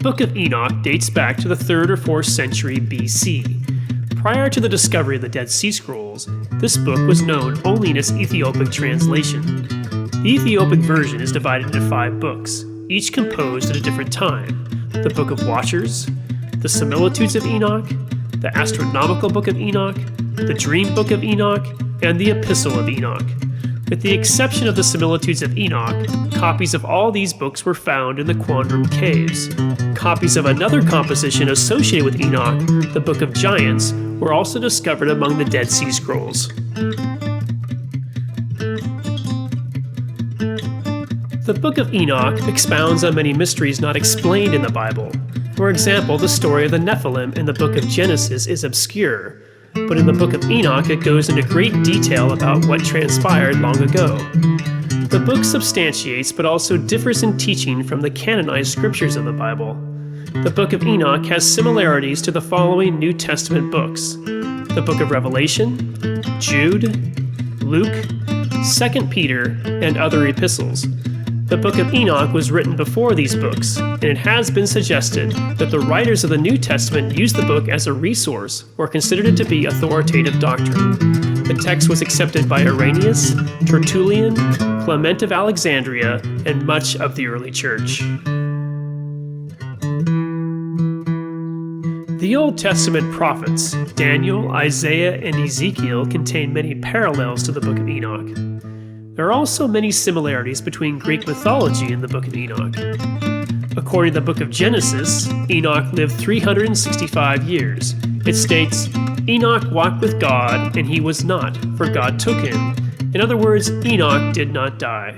Book of Enoch dates back to the 3rd or 4th century BC. Prior to the discovery of the Dead Sea Scrolls, this book was known only in its Ethiopic translation. The Ethiopic version is divided into 5 books, each composed at a different time: the Book of Watchers, the Similitudes of Enoch, the Astronomical Book of Enoch, the Dream Book of Enoch, and the Epistle of Enoch. With the exception of the Similitudes of Enoch, copies of all these books were found in the Quandram Caves. Copies of another composition associated with Enoch, the Book of Giants, were also discovered among the Dead Sea Scrolls. The Book of Enoch expounds on many mysteries not explained in the Bible. For example, the story of the Nephilim in the Book of Genesis is obscure, but in the Book of Enoch it goes into great detail about what transpired long ago. The book substantiates but also differs in teaching from the canonized scriptures of the Bible. The Book of Enoch has similarities to the following New Testament books: the Book of Revelation, Jude, Luke, 2 Peter, and other epistles. The Book of Enoch was written before these books, and it has been suggested that the writers of the New Testament used the book as a resource or considered it to be authoritative doctrine. The text was accepted by Irenaeus, Tertullian, Clement of Alexandria, and much of the early church. The Old Testament prophets, Daniel, Isaiah, and Ezekiel, contain many parallels to the Book of Enoch. There are also many similarities between Greek mythology and the Book of Enoch. According to the Book of Genesis, Enoch lived 365 years. It states, "Enoch walked with God, and he was not, for God took him." In other words, Enoch did not die.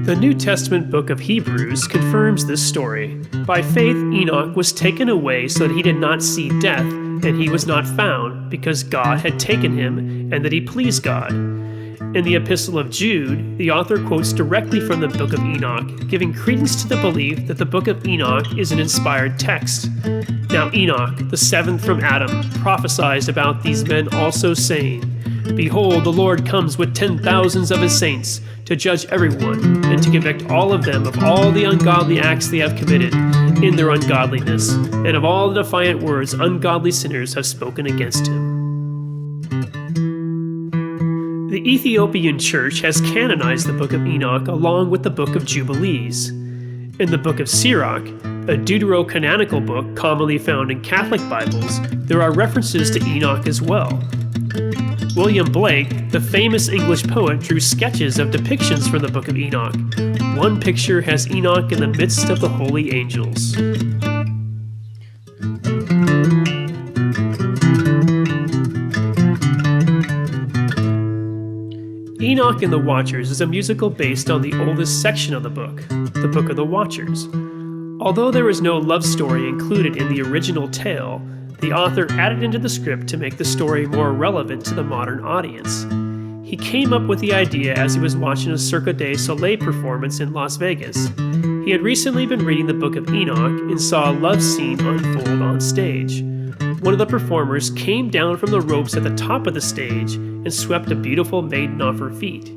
The New Testament book of Hebrews confirms this story. By faith, Enoch was taken away so that he did not see death, and he was not found, because God had taken him, and that he pleased God. In the Epistle of Jude, the author quotes directly from the Book of Enoch, giving credence to the belief that the Book of Enoch is an inspired text. Now Enoch, the 7th from Adam, prophesied about these men also, saying, "Behold, the Lord comes with 10,000s of his saints, to judge everyone, and to convict all of them of all the ungodly acts they have committed in their ungodliness, and of all the defiant words ungodly sinners have spoken against him." The Ethiopian Church has canonized the Book of Enoch along with the Book of Jubilees. In the Book of Sirach, a deuterocanonical book commonly found in Catholic Bibles, there are references to Enoch as well. William Blake, the famous English poet, drew sketches of depictions from the Book of Enoch. One picture has Enoch in the midst of the holy angels. Enoch and the Watchers is a musical based on the oldest section of the Book of the Watchers. Although there is no love story included in the original tale, the author added into the script to make the story more relevant to the modern audience. He came up with the idea as he was watching a Cirque du Soleil performance in Las Vegas. He had recently been reading the Book of Enoch and saw a love scene unfold on stage. One of the performers came down from the ropes at the top of the stage and swept a beautiful maiden off her feet.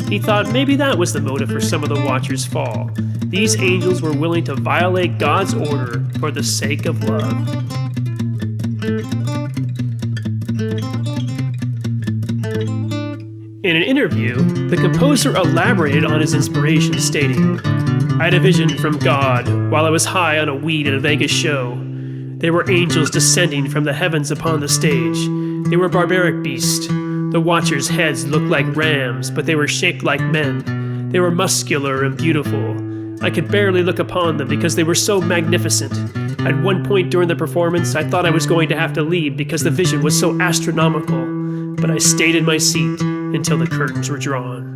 He thought maybe that was the motive for some of the Watchers' fall. These angels were willing to violate God's order for the sake of love. In an interview, the composer elaborated on his inspiration, stating, "I had a vision from God while I was high on a weed at a Vegas show. There were angels descending from the heavens upon the stage. They were barbaric beasts. The Watchers' heads looked like rams, but they were shaped like men. They were muscular and beautiful. I could barely look upon them because they were so magnificent. At one point during the performance, I thought I was going to have to leave because the vision was so astronomical, but I stayed in my seat until the curtains were drawn."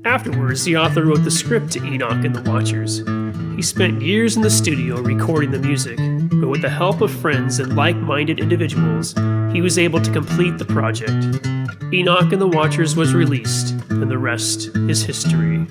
Afterwards, the author wrote the script to Enoch and the Watchers. He spent years in the studio recording the music, but with the help of friends and like-minded individuals, he was able to complete the project. Enoch and the Watchers was released, and the rest is history.